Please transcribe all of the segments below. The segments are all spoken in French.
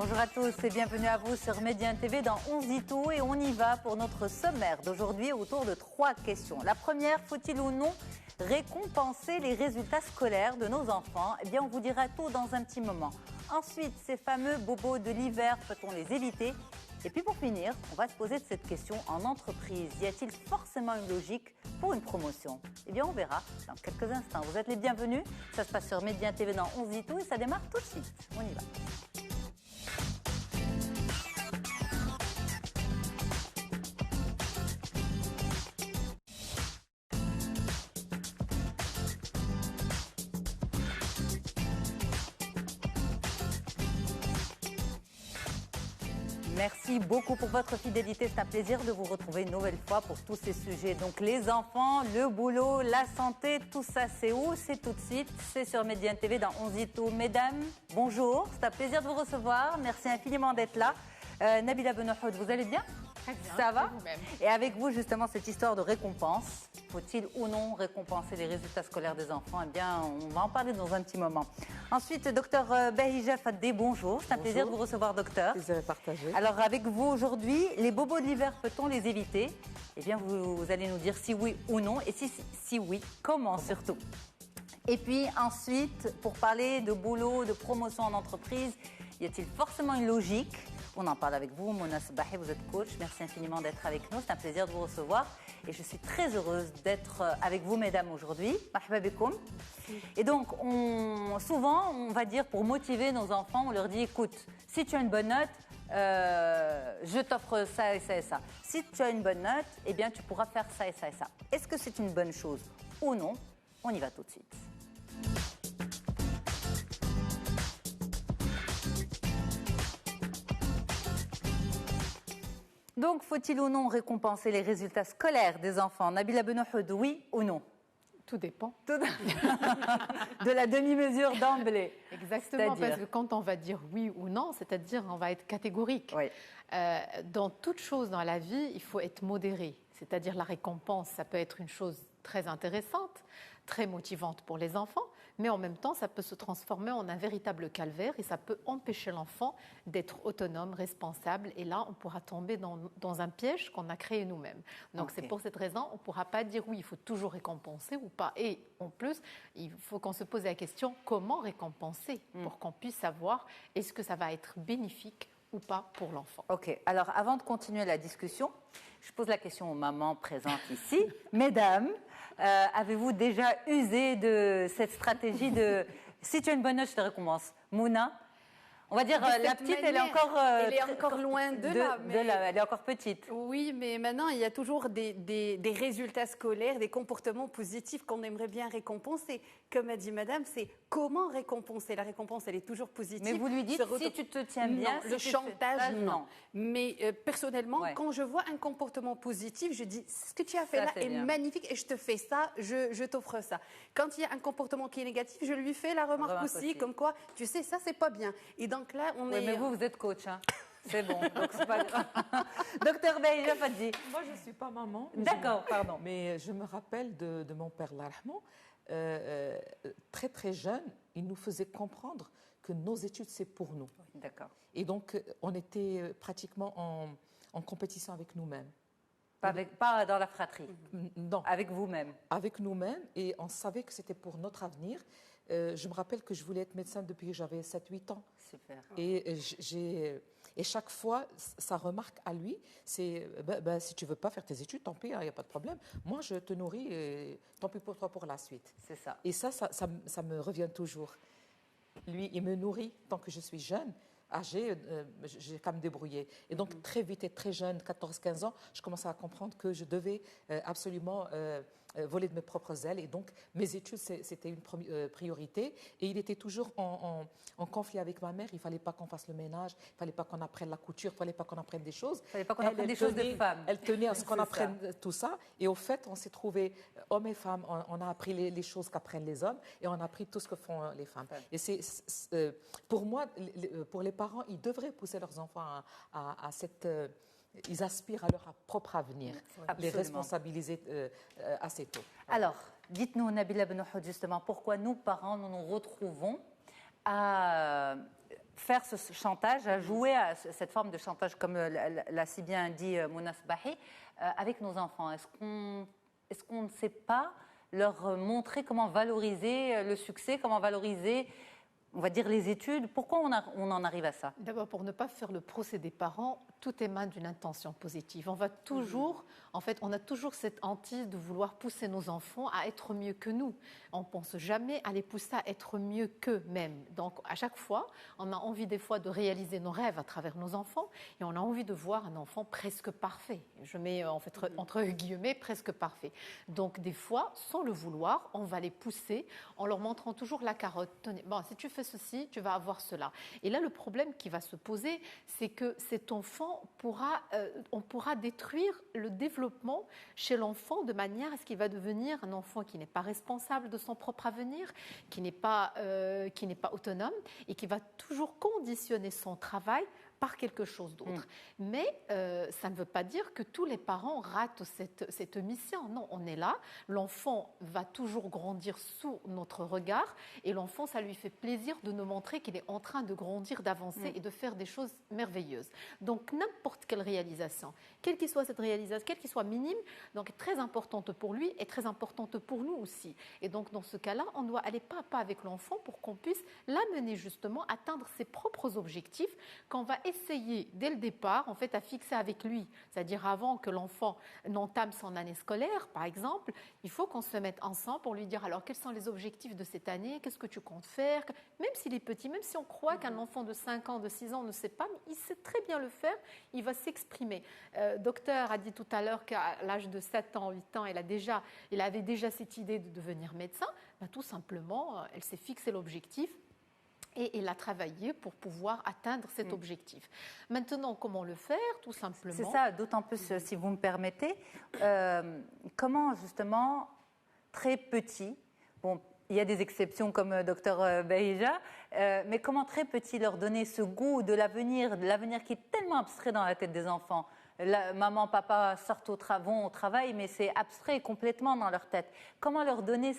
Bonjour à tous et bienvenue à vous sur Média TV dans On se dit tout et on y va pour notre sommaire d'aujourd'hui autour de 3 questions. La première, faut-il ou non récompenser les résultats scolaires de nos enfants? Eh bien, on vous dira tout dans un petit moment. Ensuite, ces fameux bobos de l'hiver, peut-on les éviter? Et puis pour finir, on va se poser cette question en entreprise. Y a-t-il forcément une logique pour une promotion? Eh bien, on verra dans quelques instants. Vous êtes les bienvenus. Ça se passe sur Média TV dans On se dit tout et ça démarre tout de suite. On y va. Merci beaucoup pour votre fidélité. C'est un plaisir de vous retrouver une nouvelle fois pour tous ces sujets. Donc les enfants, le boulot, la santé, tout ça c'est où? C'est tout de suite, c'est sur Média TV dans On se dit tout. Mesdames, bonjour, c'est un plaisir de vous recevoir. Merci infiniment d'être là. Nabila Benohoud, vous allez bien? Très bien. Ça va? Et avec vous justement cette histoire de récompense. Faut-il ou non récompenser les résultats scolaires des enfants? Eh bien, on va en parler dans un petit moment. Ensuite, docteur Bahija Fadé, bonjour. C'est un plaisir de vous recevoir, docteur. Plaisir partagé. Alors, avec vous aujourd'hui, les bobos de l'hiver, peut-on les éviter? Eh bien, vous allez nous dire si oui ou non. Et si oui, comment surtout? Et puis ensuite, pour parler de boulot, de promotion en entreprise, y a-t-il forcément une logique? On en parle avec vous, Mona Sabahi, vous êtes coach. Merci infiniment d'être avec nous. C'est un plaisir de vous recevoir. Et je suis très heureuse d'être avec vous, mesdames, aujourd'hui. Marhaba bikoum. Et donc, souvent, on va dire, pour motiver nos enfants, on leur dit, écoute, si tu as une bonne note, je t'offre ça et ça et ça. Si tu as une bonne note, eh bien, tu pourras faire ça et ça et ça. Est-ce que c'est une bonne chose ou non? On y va tout de suite. Donc, faut-il ou non récompenser les résultats scolaires des enfants? Nabila Benohoud, oui ou non? Tout dépend. De la demi-mesure d'emblée. Exactement, parce que quand on va dire oui ou non, c'est-à-dire on va être catégorique. Oui. Dans toute chose dans la vie, il faut être modéré. C'est-à-dire la récompense, ça peut être une chose très intéressante, très motivante pour les enfants, mais en même temps, ça peut se transformer en un véritable calvaire et ça peut empêcher l'enfant d'être autonome, responsable. Et là, on pourra tomber dans un piège qu'on a créé nous-mêmes. Donc, c'est pour cette raison, on ne pourra pas dire oui, il faut toujours récompenser ou pas. Et en plus, il faut qu'on se pose la question, comment récompenser pour qu'on puisse savoir est-ce que ça va être bénéfique ou pas pour l'enfant. Ok, alors avant de continuer la discussion, je pose la question aux mamans présentes ici. Mesdames, avez-vous déjà usé de cette stratégie de si tu as une bonne note, je te récompense? Mouna, on va dire la petite, elle est encore loin de là. Elle est encore petite. Oui, mais maintenant, il y a toujours des résultats scolaires, des comportements positifs qu'on aimerait bien récompenser. Comme a dit madame, c'est comment récompenser. La récompense, elle est toujours positive. Mais vous lui dites, si tu te tiens bien, non, si le chantage, non. Mais personnellement, quand je vois un comportement positif, je dis, ce que tu as fait là est magnifique et je te fais ça, je t'offre ça. Quand il y a un comportement qui est négatif, je lui fais la remarque aussi, comme quoi, tu sais, ça, c'est pas bien. Et donc là, mais vous êtes coach, hein. C'est bon, donc c'est pas grave. Docteur Bahija Fadé. Moi, je ne suis pas maman. D'accord, pardon. Mais je me rappelle de mon père, l'arhamo, très très jeune, il nous faisait comprendre que nos études, c'est pour nous. D'accord. Et donc, on était pratiquement en compétition avec nous-mêmes. Pas dans la fratrie. Non. Avec vous-même. Avec nous-mêmes, et on savait que c'était pour notre avenir. Je me rappelle que je voulais être médecin depuis que j'avais 7-8 ans. Super. Et chaque fois, sa remarque à lui, c'est si tu ne veux pas faire tes études, tant pis, il n'y a pas de problème. Moi, je te nourris et tant pis pour toi pour la suite. C'est ça. Et ça me revient toujours. Lui, il me nourrit tant que je suis jeune. Âgée, j'ai qu'à me débrouiller. Et donc, très vite et très jeune, 14-15 ans, je commençais à comprendre que je devais absolument voler de mes propres ailes. Et donc, mes études, c'était une priorité. Et il était toujours en conflit avec ma mère. Il ne fallait pas qu'on fasse le ménage, il ne fallait pas qu'on apprenne la couture, il ne fallait pas qu'on apprenne des choses. Il ne fallait pas qu'on apprenne des choses de femmes. Elle tenait à ce qu'on apprenne tout ça. Et au fait, on s'est trouvés, hommes et femmes, on a appris les choses qu'apprennent les hommes et on a appris tout ce que font les femmes. Et pour moi, pour les parents, ils devraient pousser leurs enfants à cette... ils aspirent à leur propre avenir, les responsabiliser assez tôt. Alors, dites-nous, Nabila Benohoud, justement, pourquoi nous, parents, nous nous retrouvons à faire ce chantage, à jouer à cette forme de chantage, comme l'a si bien dit Mouna Sbahi, avec nos enfants. Est-ce qu'on ne sait pas leur montrer comment valoriser le succès, comment valoriser, on va dire, les études? Pourquoi on en arrive à ça? D'abord, pour ne pas faire le procès des parents, tout émane d'une intention positive. On va toujours, en fait, on a toujours cette hantise de vouloir pousser nos enfants à être mieux que nous. On ne pense jamais à les pousser à être mieux qu'eux-mêmes. Donc, à chaque fois, on a envie des fois de réaliser nos rêves à travers nos enfants et on a envie de voir un enfant presque parfait. Je mets en fait entre guillemets presque parfait. Donc, des fois, sans le vouloir, on va les pousser en leur montrant toujours la carotte. Tenez, bon, si tu fais ceci, tu vas avoir cela. Et là, le problème qui va se poser, c'est que cet enfant on pourra détruire le développement chez l'enfant de manière à ce qu'il va devenir un enfant qui n'est pas responsable de son propre avenir, qui n'est pas autonome et qui va toujours conditionner son travail par quelque chose d'autre. Mais ça ne veut pas dire que tous les parents ratent cette mission. Non, on est là, l'enfant va toujours grandir sous notre regard et l'enfant, ça lui fait plaisir de nous montrer qu'il est en train de grandir, d'avancer et de faire des choses merveilleuses. Donc n'importe quelle réalisation, quelle qu'elle soit cette réalisation, quelle qu'elle soit minime, donc est très importante pour lui et très importante pour nous aussi. Et donc dans ce cas-là, on doit aller pas à pas avec l'enfant pour qu'on puisse l'amener justement à atteindre ses propres objectifs qu'on va essayer dès le départ en fait à fixer avec lui, c'est-à-dire avant que l'enfant n'entame son année scolaire par exemple, il faut qu'on se mette ensemble pour lui dire alors quels sont les objectifs de cette année, qu'est-ce que tu comptes faire, même s'il est petit, même si on croit qu'un enfant de 5 ans, de 6 ans ne sait pas, mais il sait très bien le faire, il va s'exprimer. Docteur a dit tout à l'heure qu'à l'âge de 7 ans, 8 ans, il avait déjà cette idée de devenir médecin, ben, tout simplement, elle s'est fixé l'objectif et elle a travaillé pour pouvoir atteindre cet objectif. Maintenant, comment le faire? Tout simplement. C'est ça, d'autant plus, si vous me permettez, comment justement, très petit, bon, il y a des exceptions comme Dr Bahija, mais comment très petit leur donner ce goût de l'avenir qui est tellement abstrait dans la tête des enfants. Maman, papa vont au travail, mais c'est abstrait complètement dans leur tête. Comment leur donner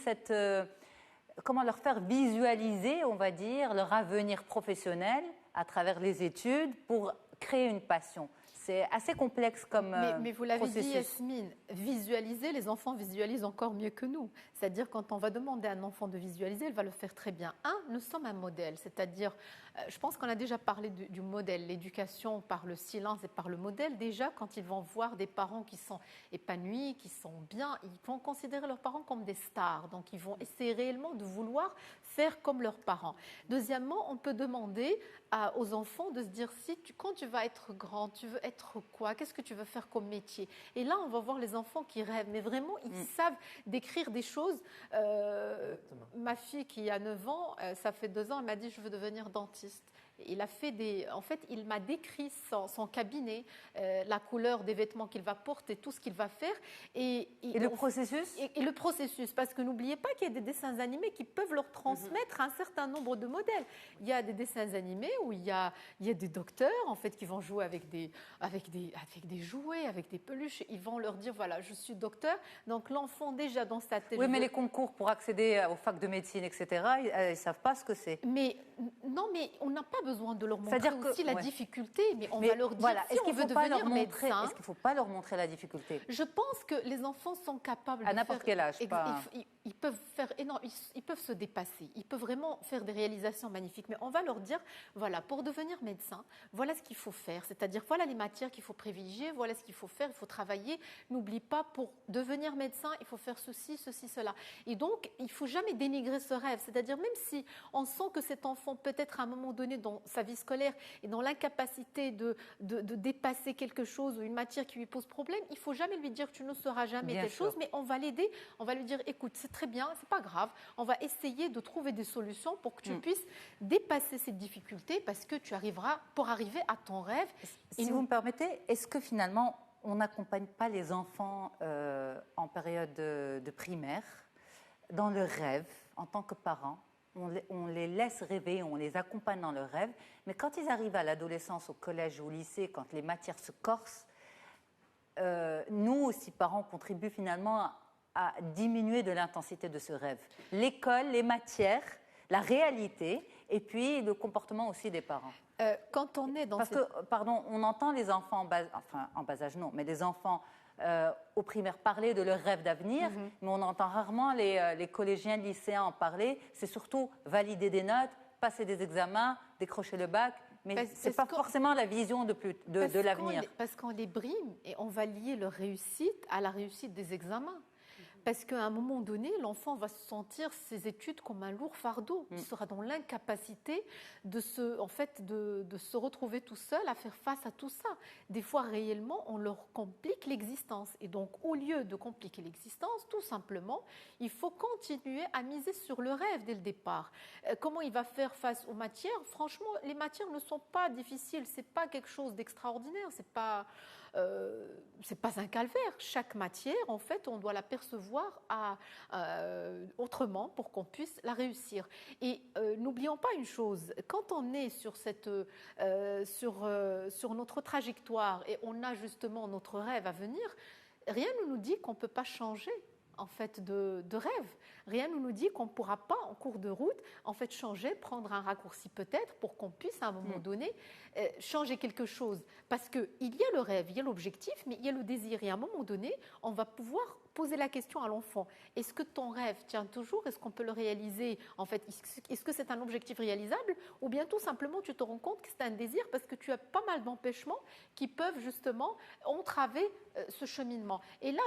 comment leur faire visualiser, on va dire, leur avenir professionnel à travers les études pour créer une passion? C'est assez complexe comme mais vous l'avez processus. dit, Yasmine, visualiser, les enfants visualisent encore mieux que nous. C'est-à-dire quand on va demander à un enfant de visualiser, il va le faire très bien. Nous sommes un modèle, c'est-à-dire, je pense qu'on a déjà parlé du modèle, l'éducation par le silence et par le modèle. Déjà, quand ils vont voir des parents qui sont épanouis, qui sont bien, ils vont considérer leurs parents comme des stars. Donc, ils vont essayer réellement de vouloir faire comme leurs parents. Deuxièmement, on peut demander aux enfants de se dire, quand tu vas être grand, tu veux être quoi? Qu'est-ce que tu veux faire comme métier? Et là, on va voir les enfants qui rêvent, mais vraiment, ils savent décrire des choses. Ma fille qui a 9 ans, ça fait 2 ans, elle m'a dit, je veux devenir dentiste. Il m'a décrit son cabinet, la couleur des vêtements qu'il va porter, tout ce qu'il va faire. Et le processus et le processus, parce que n'oubliez pas qu'il y a des dessins animés qui peuvent leur transmettre un certain nombre de modèles. Il y a des dessins animés où il y a des docteurs en fait, qui vont jouer avec des jouets, avec des peluches. Ils vont leur dire, voilà, je suis docteur. Donc l'enfant déjà dans sa tête... Oui, mais les concours pour accéder aux facs de médecine, etc., ils ne savent pas ce que c'est. Mais on n'a pas besoin de leur montrer aussi la difficulté, mais on va leur dire, voilà, si on veut devenir médecin... Est-ce qu'il ne faut pas leur montrer la difficulté? Je pense que les enfants sont capables à n'importe quel âge. Ils peuvent faire ils peuvent se dépasser, ils peuvent vraiment faire des réalisations magnifiques, mais on va leur dire, voilà, pour devenir médecin, voilà ce qu'il faut faire, c'est-à-dire voilà les matières qu'il faut privilégier, voilà ce qu'il faut faire, il faut travailler, n'oublie pas, pour devenir médecin, il faut faire ceci, cela. Et donc, il ne faut jamais dénigrer ce rêve, c'est-à-dire même si on sent que cet enfant, peut-être à un moment donné dans sa vie scolaire, est dans l'incapacité de dépasser quelque chose ou une matière qui lui pose problème, il ne faut jamais lui dire, tu ne seras jamais telle chose, mais on va l'aider, on va lui dire, écoute, c'est très bien, c'est pas grave, on va essayer de trouver des solutions pour que tu puisses dépasser cette difficulté parce que tu arriveras pour arriver à ton rêve. Si vous me permettez, est-ce que finalement on n'accompagne pas les enfants en période de primaire dans le rêve en tant que parents? On les laisse rêver, on les accompagne dans le rêve, mais quand ils arrivent à l'adolescence, au collège ou au lycée, quand les matières se corsent, nous aussi parents contribuent finalement à diminuer de l'intensité de ce rêve. L'école, les matières, la réalité et puis le comportement aussi des parents. Quand on est dans Parce que, pardon, on entend les enfants, en bas âge non, mais les enfants au primaire parler de leurs rêves d'avenir, mais on entend rarement les collégiens, lycéens en parler. C'est surtout valider des notes, passer des examens, décrocher le bac, mais ce n'est pas forcément la vision de l'avenir. Parce qu'on les brime et on va lier leur réussite à la réussite des examens. Parce qu'à un moment donné, l'enfant va se sentir ses études comme un lourd fardeau. Il sera dans l'incapacité de se retrouver tout seul à faire face à tout ça. Des fois, réellement, on leur complique l'existence. Et donc, au lieu de compliquer l'existence, tout simplement, il faut continuer à miser sur le rêve dès le départ. Comment il va faire face aux matières? Franchement, les matières ne sont pas difficiles. Ce n'est pas quelque chose d'extraordinaire. C'est pas un calvaire. Chaque matière, en fait, on doit la percevoir autrement pour qu'on puisse la réussir. Et n'oublions pas une chose, quand on est sur notre trajectoire et on a justement notre rêve à venir, rien ne nous dit qu'on ne peut pas changer en fait de rêve. Rien ne nous dit qu'on ne pourra pas en cours de route en fait changer, prendre un raccourci peut-être pour qu'on puisse à un moment donné changer quelque chose. Parce qu'il y a le rêve, il y a l'objectif, mais il y a le désir. Et à un moment donné, on va pouvoir poser la question à l'enfant. Est-ce que ton rêve tient toujours? Est-ce qu'on peut le réaliser? En fait, est-ce que c'est un objectif réalisable? Ou bien tout simplement, tu te rends compte que c'est un désir parce que tu as pas mal d'empêchements qui peuvent justement entraver ce cheminement. Et là,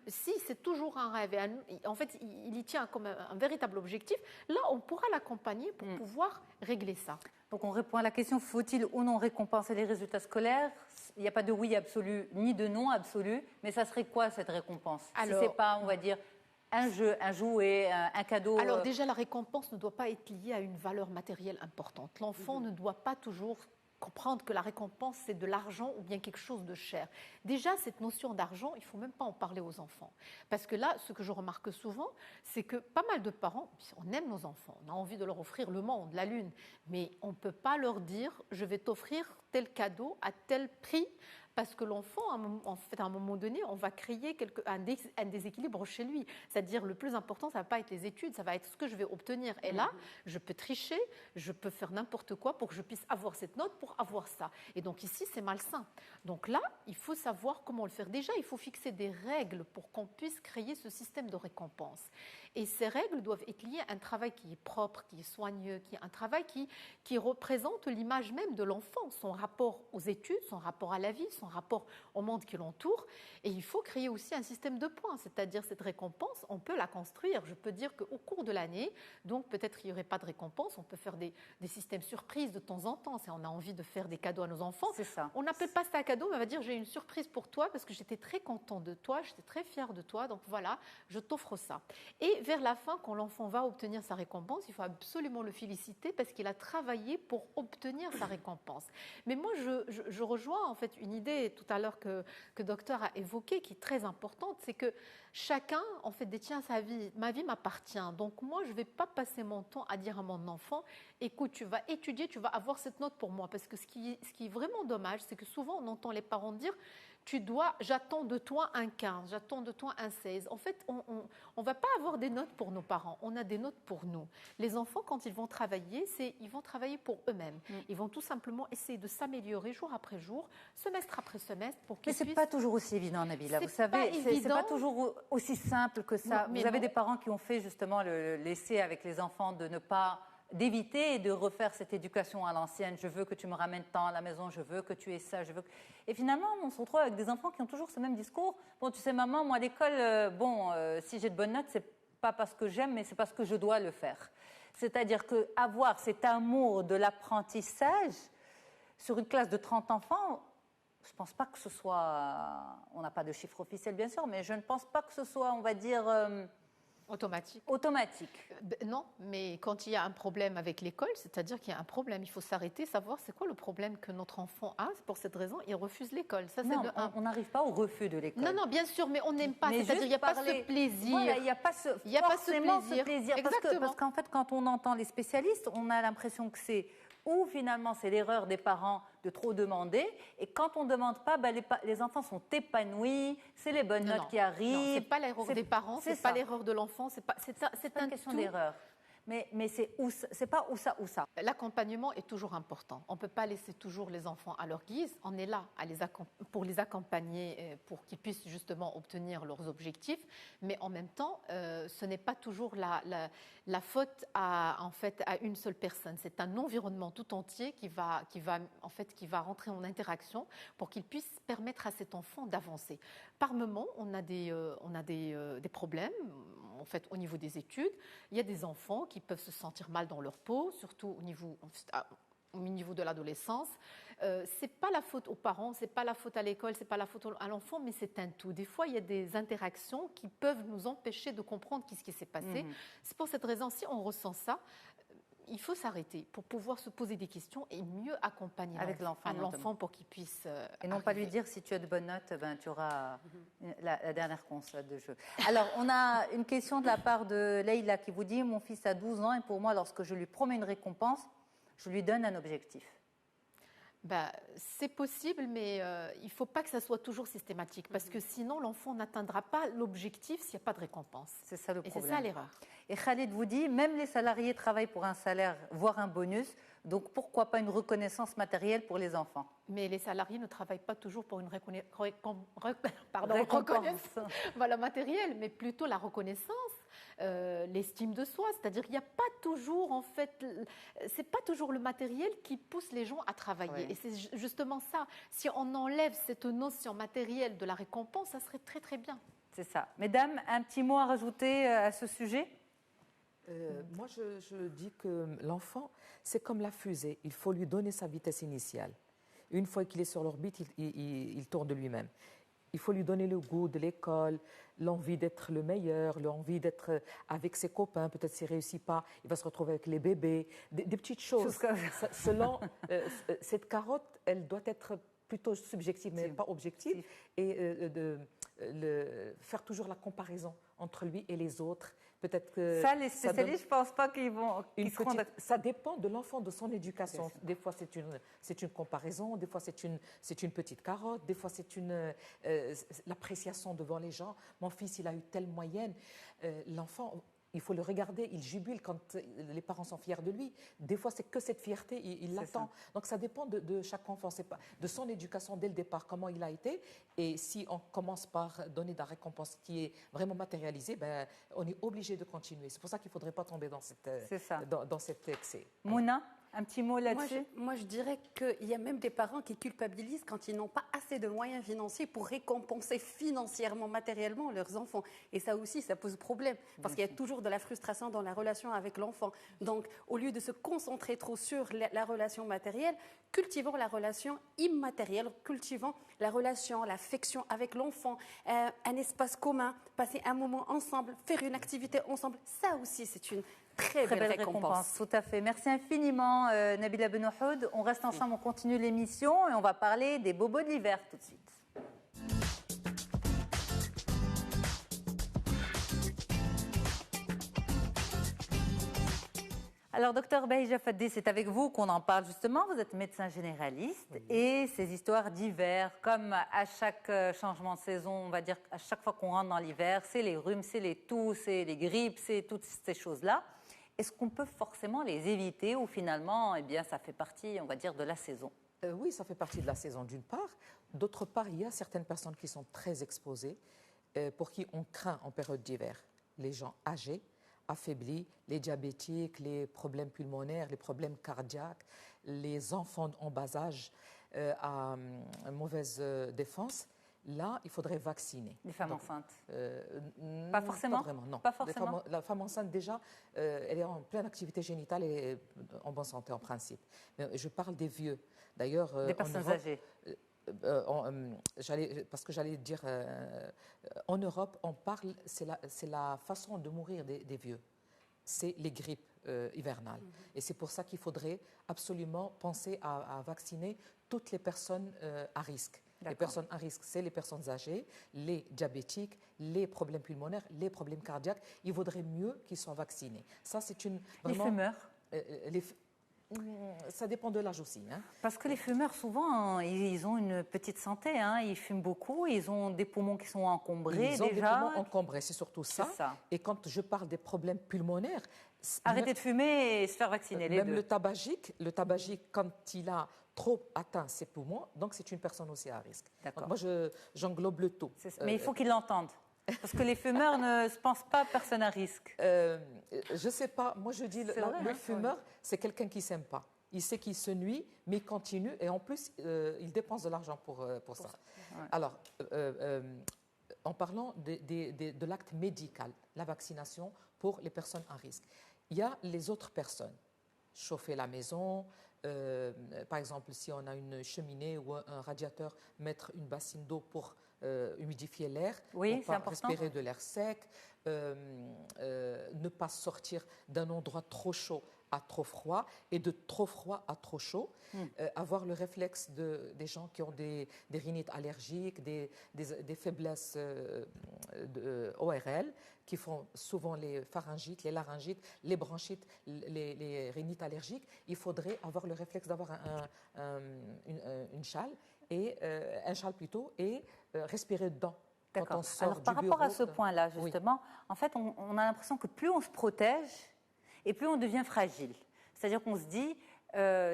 si c'est toujours un rêve, et en fait, il y tient comme un véritable objectif, là, on pourra l'accompagner pour pouvoir régler ça. Donc, on répond à la question, faut-il ou non récompenser les résultats scolaires? Il n'y a pas de oui absolu, ni de non absolu, mais ça serait quoi cette récompense? Si ce n'est pas, on va dire, un jeu, un jouet, un cadeau. Alors déjà, la récompense ne doit pas être liée à une valeur matérielle importante. L'enfant ne doit pas toujours comprendre que la récompense, c'est de l'argent ou bien quelque chose de cher. Déjà, cette notion d'argent, il ne faut même pas en parler aux enfants. Parce que là, ce que je remarque souvent, c'est que pas mal de parents, on aime nos enfants, on a envie de leur offrir le monde, la lune, mais on ne peut pas leur dire « je vais t'offrir tel cadeau à tel prix », parce que l'enfant, en fait, à un moment donné, on va créer un déséquilibre chez lui. C'est-à-dire, le plus important, ça ne va pas être les études, ça va être ce que je vais obtenir. Et là, je peux tricher, je peux faire n'importe quoi pour que je puisse avoir cette note, pour avoir ça. Et donc ici, c'est malsain. Donc là, il faut savoir comment le faire. Déjà, il faut fixer des règles pour qu'on puisse créer ce système de récompense. Et ces règles doivent être liées à un travail qui est propre, qui est soigneux, qui est un travail qui représente l'image même de l'enfant, son rapport aux études, son rapport à la vie, son rapport au monde qui l'entoure. Et il faut créer aussi un système de points, c'est-à-dire cette récompense, on peut la construire. Je peux dire qu'au cours de l'année, donc peut-être il n'y aurait pas de récompense, on peut faire des systèmes surprises de temps en temps, si on a envie de faire des cadeaux à nos enfants. C'est ça. On n'appelle pas ça un cadeau, mais on va dire j'ai une surprise pour toi parce que j'étais très content de toi, j'étais très fière de toi, donc voilà, je t'offre ça. Et vers la fin, quand l'enfant va obtenir sa récompense, il faut absolument le féliciter parce qu'il a travaillé pour obtenir sa récompense. Mais moi, je rejoins en fait une idée tout à l'heure que docteur a évoquée qui est très importante, c'est que chacun en fait détient sa vie. Ma vie m'appartient, donc moi je ne vais pas passer mon temps à dire à mon enfant écoute, tu vas étudier, tu vas avoir cette note pour moi, parce que ce qui est vraiment dommage, c'est que souvent on entend les parents dire j'attends de toi un 15, j'attends de toi un 16. En fait, on ne va pas avoir des notes pour nos parents, on a des notes pour nous. Les enfants, quand ils vont travailler, ils vont travailler pour eux-mêmes. Ils vont tout simplement essayer de s'améliorer jour après jour, semestre après semestre. Mais ce n'est pas toujours aussi évident, Nabila. Vous savez, ce n'est pas toujours aussi simple que ça. Vous avez des parents qui ont fait justement l'essai avec les enfants d'éviter et de refaire cette éducation à l'ancienne. Je veux que tu me ramènes tant à la maison, je veux que tu aies ça, je veux que... Et finalement, on se retrouve avec des enfants qui ont toujours ce même discours. Bon, tu sais, maman, moi, à l'école, si j'ai de bonnes notes, c'est pas parce que j'aime, mais c'est parce que je dois le faire. C'est-à-dire qu'avoir cet amour de l'apprentissage sur une classe de 30 enfants, je ne pense pas que ce soit... On n'a pas de chiffre officiel, bien sûr, mais je ne pense pas que ce soit, on va dire... Automatique. Non, mais quand il y a un problème avec l'école, c'est-à-dire qu'il y a un problème, il faut s'arrêter, savoir c'est quoi le problème que notre enfant a. C'est pour cette raison, il refuse l'école. Ça, non, on n'arrive pas au refus de l'école. Non, bien sûr, mais on n'aime pas. C'est-à-dire qu'il n'y a pas ce plaisir. Voilà, il n'y a pas ce plaisir. Exactement. Parce qu'en fait, quand on entend les spécialistes, on a l'impression que c'est ou finalement c'est l'erreur des parents de trop demander, et quand on ne demande pas, les enfants sont épanouis, c'est les bonnes notes qui arrivent. Non, ce n'est pas l'erreur des parents, ce n'est pas l'erreur de l'enfant, c'est une question d'erreur. Mais c'est pas ou ça. L'accompagnement est toujours important. On ne peut pas laisser toujours les enfants à leur guise. On est là pour les accompagner, pour qu'ils puissent justement obtenir leurs objectifs. Mais en même temps, ce n'est pas toujours la faute à une seule personne. C'est un environnement tout entier qui va rentrer en interaction pour qu'il puisse permettre à cet enfant d'avancer. Par moment, on a des problèmes. En fait, au niveau des études, il y a des enfants qui peuvent se sentir mal dans leur peau, surtout au niveau de l'adolescence. C'est pas la faute aux parents, c'est pas la faute à l'école, c'est pas la faute à l'enfant, mais c'est un tout. Des fois, il y a des interactions qui peuvent nous empêcher de comprendre ce qui s'est passé. C'est pour cette raison, si on ressent ça, il faut s'arrêter pour pouvoir se poser des questions et mieux accompagner l'enfant pour qu'il puisse et non pas lui dire si tu as de bonnes notes, tu auras la dernière console de jeu. Alors, on a une question de la part de Leïla qui vous dit « Mon fils a 12 ans et pour moi, lorsque je lui promets une récompense, je lui donne un objectif. » C'est possible, mais il ne faut pas que ça soit toujours systématique, parce que sinon l'enfant n'atteindra pas l'objectif s'il n'y a pas de récompense. C'est ça le problème. Et c'est ça l'erreur. Et Khalid vous dit, même les salariés travaillent pour un salaire, voire un bonus, donc pourquoi pas une reconnaissance matérielle pour les enfants? Mais les salariés ne travaillent pas toujours pour une reconnaissance matérielle, mais plutôt la reconnaissance, l'estime de soi. C'est-à-dire qu'il n'y a pas toujours, c'est pas toujours le matériel qui pousse les gens à travailler. Oui. Et c'est justement ça. Si on enlève cette notion matérielle de la récompense, ça serait très très bien. C'est ça. Mesdames, un petit mot à rajouter à ce sujet? Moi, je dis que l'enfant, c'est comme la fusée. Il faut lui donner sa vitesse initiale. Une fois qu'il est sur l'orbite, il tourne de lui-même. Il faut lui donner le goût de l'école, l'envie d'être le meilleur, l'envie d'être avec ses copains. Peut-être s'il ne réussit pas, il va se retrouver avec les bébés. Des petites choses. Selon cette carotte, elle doit être plutôt subjective, mais pas objective. Et faire toujours la comparaison entre lui et les autres. Peut-être que ça, les spécialistes, je ne pense pas qu'ils seront... Ça dépend de l'enfant, de son éducation. Des fois, c'est une comparaison, des fois, c'est une petite carotte, des fois, c'est l'appréciation devant les gens. Mon fils, il a eu telle moyenne. L'enfant... Il faut le regarder, il jubile quand les parents sont fiers de lui. Des fois, c'est que cette fierté, il l'attend. Donc, ça dépend de chaque enfant, c'est pas de son éducation dès le départ, comment il a été. Et si on commence par donner de la récompense qui est vraiment matérialisée, on est obligé de continuer. C'est pour ça qu'il ne faudrait pas tomber dans cet excès. Mouna, un petit mot là-dessus? Moi, je dirais qu'il y a même des parents qui culpabilisent quand ils n'ont pas assez de moyens financiers pour récompenser financièrement, matériellement leurs enfants. Et ça aussi, ça pose problème, parce qu'il y a toujours de la frustration dans la relation avec l'enfant. Donc, au lieu de se concentrer trop sur la relation matérielle, cultivons la relation immatérielle, cultivons la relation, l'affection avec l'enfant, un espace commun, passer un moment ensemble, faire une activité ensemble. Ça aussi, c'est une très belle récompense. Tout à fait. Merci infiniment, Nabila Benouhoud. On reste ensemble, on continue l'émission et on va parler des bobos de l'hiver tout de suite. Alors, docteur Bahija Faddi, c'est avec vous qu'on en parle justement. Vous êtes médecin généraliste et ces histoires d'hiver, comme à chaque changement de saison, on va dire à chaque fois qu'on rentre dans l'hiver, c'est les rhumes, c'est les toux, c'est les grippes, c'est toutes ces choses-là. Est-ce qu'on peut forcément les éviter ou finalement, ça fait partie, on va dire, de la saison? Oui, ça fait partie de la saison d'une part. D'autre part, il y a certaines personnes qui sont très exposées, pour qui on craint en période d'hiver. Les gens âgés, affaiblis, les diabétiques, les problèmes pulmonaires, les problèmes cardiaques, les enfants en bas âge à mauvaise défense. Là, il faudrait vacciner. Les femmes enceintes pas forcément? Pas vraiment, non. Pas forcément. La femme enceinte, déjà, elle est en pleine activité génitale et en bonne santé, en principe. Mais je parle des vieux. D'ailleurs, des personnes âgées. Parce que j'allais dire, en Europe, on parle, c'est la façon de mourir des vieux. C'est les grippes hivernales. Et c'est pour ça qu'il faudrait absolument penser à vacciner toutes les personnes à risque. Les personnes à risque, c'est les personnes âgées, les diabétiques, les problèmes pulmonaires, les problèmes cardiaques. Il vaudrait mieux qu'ils soient vaccinés. Ça, c'est les fumeurs? Ça dépend de l'âge aussi. Hein. Parce que les fumeurs, souvent, ils ont une petite santé. Hein. Ils fument beaucoup, ils ont des poumons qui sont encombrés. Ils ont des poumons encombrés, c'est surtout ça. Et quand je parle des problèmes pulmonaires... Arrêter de fumer et se faire vacciner, les deux. Même le tabagique, quand il a trop atteint ses poumons, donc c'est une personne aussi à risque. Donc moi, j'englobe le tout. Mais il faut qu'ils l'entendent. Parce que les fumeurs ne se pensent pas personne à risque. Je ne sais pas. Moi, je dis, le fumeur, c'est quelqu'un qui ne s'aime pas. Il sait qu'il se nuit, mais il continue. Et en plus, il dépense de l'argent pour ça. Ouais. Alors, en parlant de l'acte médical, la vaccination pour les personnes à risque, il y a les autres personnes. Chauffer la maison, par exemple, si on a une cheminée ou un radiateur, mettre une bassine d'eau pour humidifier l'air, oui, pour pas respirer de l'air sec, ne pas sortir d'un endroit trop chaud à trop froid et de trop froid à trop chaud, avoir le réflexe des gens qui ont des rhinites allergiques, des faiblesses ORL, qui font souvent les pharyngites, les laryngites, les bronchites, les rhinites allergiques. Il faudrait avoir le réflexe d'avoir une châle, un châle plutôt, et respirer dedans. D'accord. Alors, par rapport à ce point-là, justement, en fait, on a l'impression que plus on se protège, et plus on devient fragile. C'est-à-dire qu'on se dit,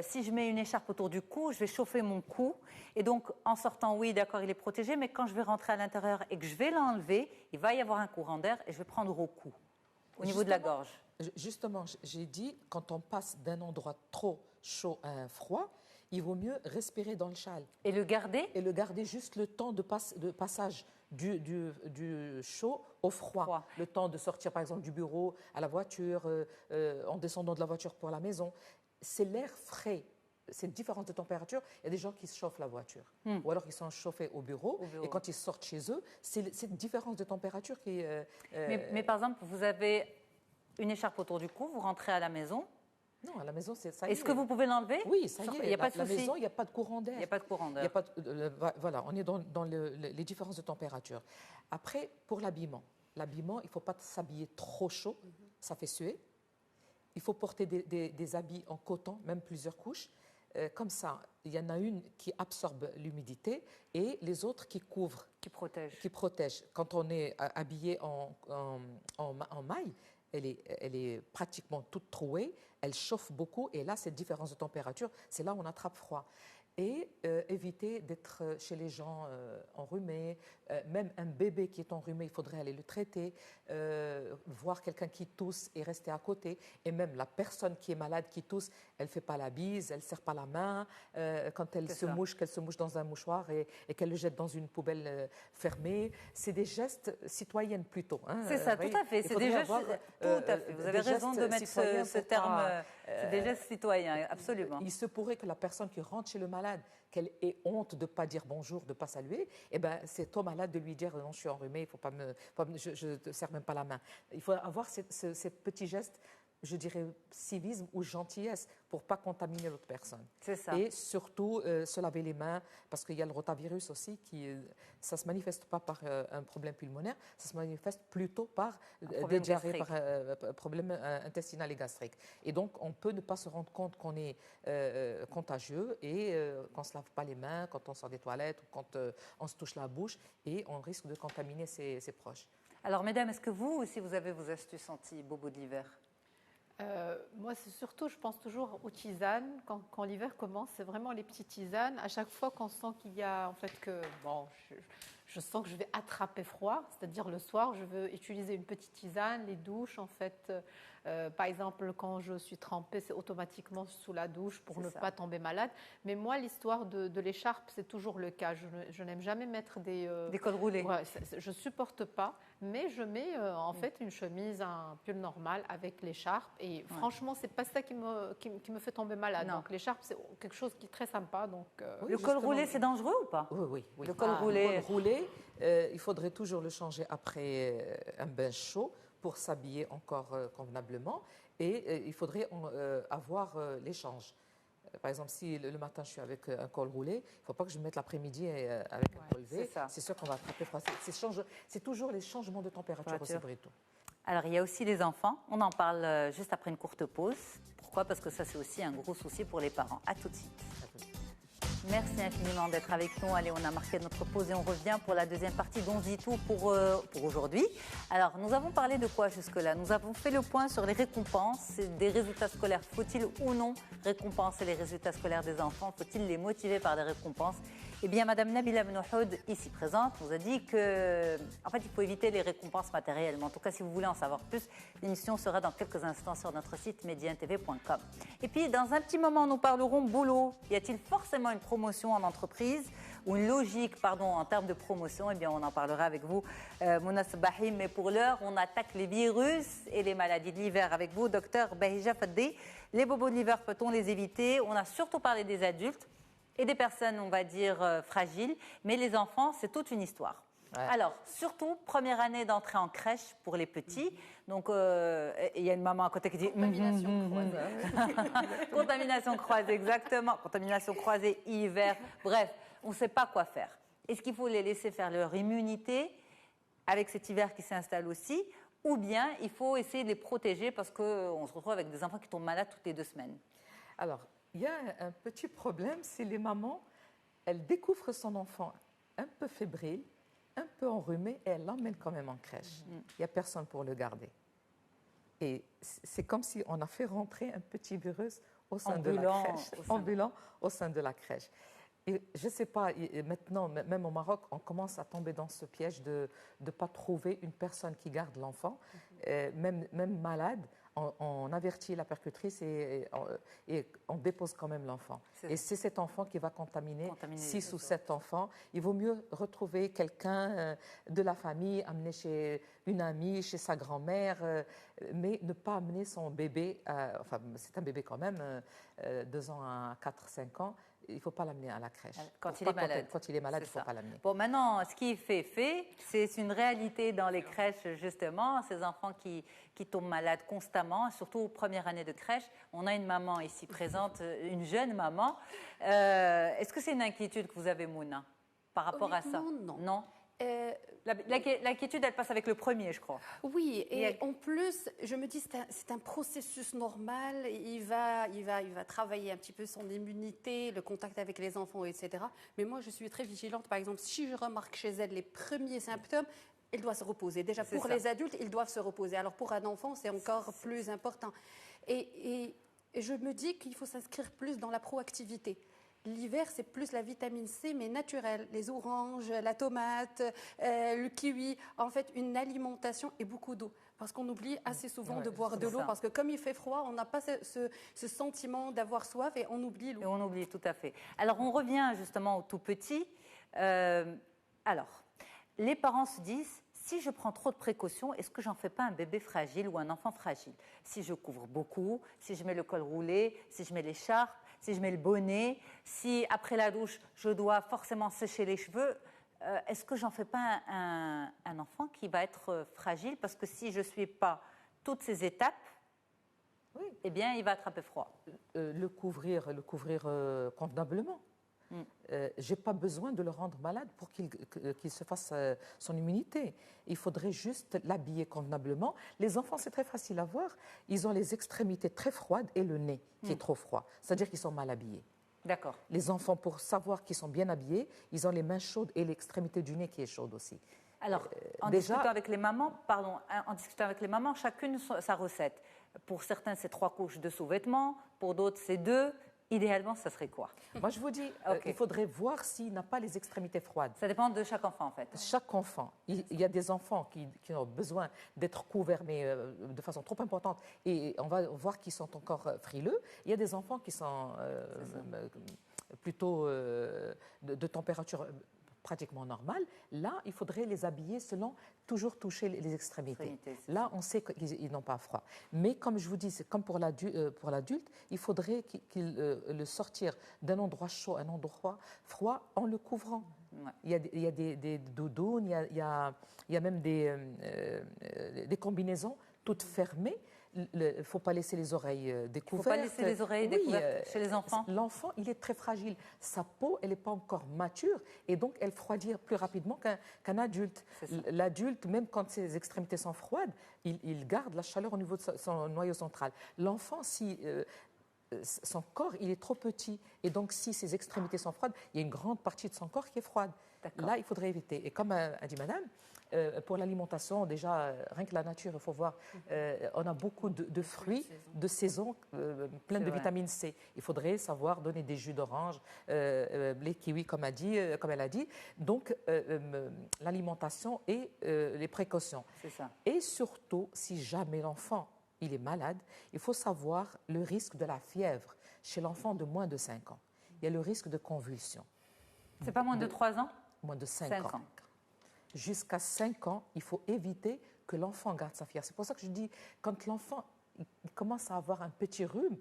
si je mets une écharpe autour du cou, je vais chauffer mon cou. Et donc, en sortant, oui, d'accord, il est protégé, mais quand je vais rentrer à l'intérieur et que je vais l'enlever, il va y avoir un courant d'air et je vais prendre au cou, au niveau de la gorge. Justement, j'ai dit, quand on passe d'un endroit trop chaud à un froid, il vaut mieux respirer dans le châle. Et le garder ? Et le garder juste le temps de passage du chaud au froid. Le temps de sortir, par exemple, du bureau à la voiture, en descendant de la voiture pour la maison. C'est l'air frais. Cette différence de température, il y a des gens qui se chauffent la voiture. Ou alors ils sont chauffés au bureau. Et quand ils sortent chez eux, c'est cette différence de température qui... Mais par exemple, vous avez une écharpe autour du cou, vous rentrez à la maison. Non, à la maison, ça y est. Est-ce que vous pouvez l'enlever ? Oui, ça y est. Il n'y a pas de souci. La maison, il n'y a pas de courant d'air. Il n'y a pas de courant d'air. Voilà, on est dans les différences de température. Après, pour l'habillement, il ne faut pas s'habiller trop chaud, ça fait suer. Il faut porter des habits en coton, même plusieurs couches. Comme ça, il y en a une qui absorbe l'humidité et les autres qui couvrent. Qui protègent. Qui protègent. Quand on est habillé en maille, elle est pratiquement toute trouée, elle chauffe beaucoup et là, cette différence de température, c'est là où on attrape froid. Et éviter d'être chez les gens enrhumés, même un bébé qui est enrhumé, il faudrait aller le traiter, voir quelqu'un qui tousse et rester à côté, et même la personne qui est malade, qui tousse, elle ne fait pas la bise, elle ne serre pas la main, quand elle se mouche, qu'elle se mouche dans un mouchoir et qu'elle le jette dans une poubelle fermée. C'est des gestes citoyennes plutôt. Hein, c'est ça, tout à fait. C'est des gestes, tout à fait. Vous avez raison de mettre ce terme, c'est des gestes citoyens, absolument. Il se pourrait que la personne qui rentre chez le malade, qu'elle ait honte de ne pas dire bonjour, de ne pas saluer, eh ben, c'est au malade de lui dire non, je suis enrhumé, je ne te serre même pas la main. Il faut avoir ces petits gestes, je dirais civisme ou gentillesse pour ne pas contaminer l'autre personne. C'est ça. Et surtout se laver les mains, parce qu'il y a le rotavirus aussi, ça ne se manifeste pas par un problème pulmonaire, ça se manifeste plutôt par des diarrhées, par un problème intestinal et gastrique. Et donc, on peut ne pas se rendre compte qu'on est contagieux et qu'on ne se lave pas les mains quand on sort des toilettes ou quand on se touche la bouche, et on risque de contaminer ses proches. Alors, mesdames, est-ce que vous aussi, vous avez vos astuces anti-bobo de l'hiver ? Moi, c'est surtout, je pense toujours aux tisanes. Quand l'hiver commence, c'est vraiment les petites tisanes. À chaque fois qu'on sent qu'il y a, en fait, je sens que je vais attraper froid, c'est-à-dire le soir, je veux utiliser une petite tisane, les douches, en fait. Par exemple, quand je suis trempée, c'est automatiquement sous la douche pour ne pas tomber malade. Mais moi, l'histoire de l'écharpe, c'est toujours le cas. Je n'aime jamais mettre des cols roulés. Ouais, je ne supporte pas, mais je mets en fait une chemise, un pull normal avec l'écharpe. Et franchement, ce n'est pas ça qui me fait tomber malade. Non. Donc l'écharpe, c'est quelque chose qui est très sympa. Donc, le col roulé, c'est dangereux ou pas ? Oui. Le col roulé, il faudrait toujours le changer après un bain chaud pour s'habiller encore convenablement, et il faudrait avoir l'échange. Par exemple, si le matin je suis avec un col roulé, il ne faut pas que je me mette l'après-midi avec un col levé. C'est sûr qu'on va attraper froid. C'est toujours les changements de température aussi, Brito. Alors, il y a aussi les enfants. On en parle juste après une courte pause. Pourquoi? Parce que ça, c'est aussi un gros souci pour les parents. À tout de suite. Merci infiniment d'être avec nous. Allez, on a marqué notre pause et on revient pour la deuxième partie d'On dit tout pour aujourd'hui. Alors, nous avons parlé de quoi jusque-là? Nous avons fait le point sur les récompenses des résultats scolaires. Faut-il ou non récompenser les résultats scolaires des enfants? Faut-il les motiver par des récompenses? Eh bien, Madame Nabila Benoud, ici présente, nous a dit que, en fait, il faut éviter les récompenses matérielles. Mais en tout cas, si vous voulez en savoir plus, l'émission sera dans quelques instants sur notre site mediantv.com. Et puis, dans un petit moment, nous parlerons boulot. Y a-t-il forcément une promotion en entreprise ou une logique, en termes de promotion? Eh bien, on en parlera avec vous, Mouna Sabahi. Mais pour l'heure, on attaque les virus et les maladies de l'hiver avec vous, docteur Bahija Faddi. Les bobos de l'hiver, peut-on les éviter? On a surtout parlé des adultes et des personnes, on va dire, fragiles. Mais les enfants, c'est toute une histoire. Ouais. Alors, surtout, première année d'entrée en crèche pour les petits. Donc, il y a une maman à côté qui dit... Contamination croisée. Contamination croisée, exactement. Contamination croisée, hiver. Bref, on ne sait pas quoi faire. Est-ce qu'il faut les laisser faire leur immunité avec cet hiver qui s'installe aussi? Ou bien, il faut essayer de les protéger parce qu'on se retrouve avec des enfants qui tombent malades toutes les 2 semaines. Alors, il y a un petit problème, c'est les mamans, elles découvrent son enfant un peu fébrile, un peu enrhumé, et elles l'emmènent quand même en crèche. Il n'y a personne pour le garder. Et c'est comme si on a fait rentrer un petit virus au sein de la crèche, ambulant au sein de la crèche. Et je ne sais pas, maintenant, même au Maroc, on commence à tomber dans ce piège de ne pas trouver une personne qui garde l'enfant, même malade. On avertit la percutrice et on dépose quand même l'enfant. Et c'est cet enfant qui va contaminer 6 ou 7 enfants. Il vaut mieux retrouver quelqu'un de la famille, amener chez une amie, chez sa grand-mère, mais ne pas amener son bébé, enfin c'est un bébé quand même, 2 ans à 4-5 ans, il ne faut pas l'amener à la crèche. Quand il est malade. Quand il est malade, il ne faut pas l'amener. Bon, maintenant, ce qui est fait, c'est une réalité dans les crèches, justement. Ces enfants qui tombent malades constamment, surtout aux premières années de crèche. On a une maman ici présente, une jeune maman. Est-ce que c'est une inquiétude que vous avez, Mouna, par rapport à ça? Non. L'inquiétude, elle passe avec le premier, je crois. Oui, et en plus, je me dis c'est un processus normal. Il va travailler un petit peu son immunité, le contact avec les enfants, etc. Mais moi, je suis très vigilante. Par exemple, si je remarque chez elle les premiers symptômes, elle doit se reposer. Déjà, pour les adultes, ils doivent se reposer. Alors, pour un enfant, c'est encore plus important. Et je me dis qu'il faut s'inscrire plus dans la proactivité. L'hiver, c'est plus la vitamine C, mais naturelle. Les oranges, la tomate, le kiwi. En fait, une alimentation et beaucoup d'eau. Parce qu'on oublie assez souvent de boire de l'eau. Parce que comme il fait froid, on n'a pas ce sentiment d'avoir soif et on oublie l'eau. Et on oublie, tout à fait. Alors, on revient justement au tout petit. Alors, les parents se disent... Si je prends trop de précautions, est-ce que j'en fais pas un bébé fragile ou un enfant fragile? Si je couvre beaucoup, si je mets le col roulé, si je mets l'écharpe, si je mets le bonnet, si après la douche, je dois forcément sécher les cheveux, est-ce que j'en fais pas un enfant qui va être fragile? Parce que si je ne suis pas toutes ces étapes, eh bien, il va attraper froid. Le couvrir convenablement. Je n'ai pas besoin de le rendre malade pour qu'il se fasse son immunité. Il faudrait juste l'habiller convenablement. Les enfants, c'est très facile à voir. Ils ont les extrémités très froides et le nez qui est trop froid. C'est-à-dire qu'ils sont mal habillés. D'accord. Les enfants, pour savoir qu'ils sont bien habillés, ils ont les mains chaudes et l'extrémité du nez qui est chaude aussi. Alors, en discutant avec les mamans, chacune sa recette. Pour certains, c'est 3 couches de sous-vêtements. Pour d'autres, c'est 2. Idéalement, ça serait quoi? Moi, je vous dis, il faudrait voir s'il n'a pas les extrémités froides. Ça dépend de chaque enfant, en fait. Chaque enfant. Il y a des enfants qui ont besoin d'être couverts, mais de façon trop importante. Et on va voir qu'ils sont encore frileux. Il y a des enfants qui sont plutôt de température pratiquement normale. Là, il faudrait les habiller selon toujours toucher les extrémités. Là, on sait qu'ils n'ont pas froid. Mais comme je vous dis, c'est comme pour l'adulte, il faudrait qu'il le sortir d'un endroit chaud à un endroit froid en le couvrant. Ouais. Il y a des doudounes, il y a même des combinaisons toutes fermées. il ne faut pas laisser les oreilles découvertes. Il ne faut pas laisser les oreilles découvertes chez les enfants. L'enfant, il est très fragile. Sa peau, elle n'est pas encore mature et donc elle refroidit plus rapidement qu'un adulte. L'adulte, même quand ses extrémités sont froides, il garde la chaleur au niveau de son noyau central. L'enfant, si son corps, il est trop petit et donc si ses extrémités sont froides, il y a une grande partie de son corps qui est froide. Là, il faudrait éviter. Et comme a dit madame, pour l'alimentation, déjà, rien que la nature, il faut voir, on a beaucoup de fruits de saison pleins de vitamine C. Il faudrait savoir donner des jus d'orange, les kiwis, comme elle a dit. Donc, l'alimentation et les précautions. C'est ça. Et surtout, si jamais l'enfant il est malade, il faut savoir le risque de la fièvre chez l'enfant de moins de 5 ans. Il y a le risque de convulsion. C'est pas moins de 3 ans? Moins de 5 ans. Jusqu'à 5 ans, il faut éviter que l'enfant garde sa fièvre. C'est pour ça que je dis, quand l'enfant il commence à avoir un petit rhume,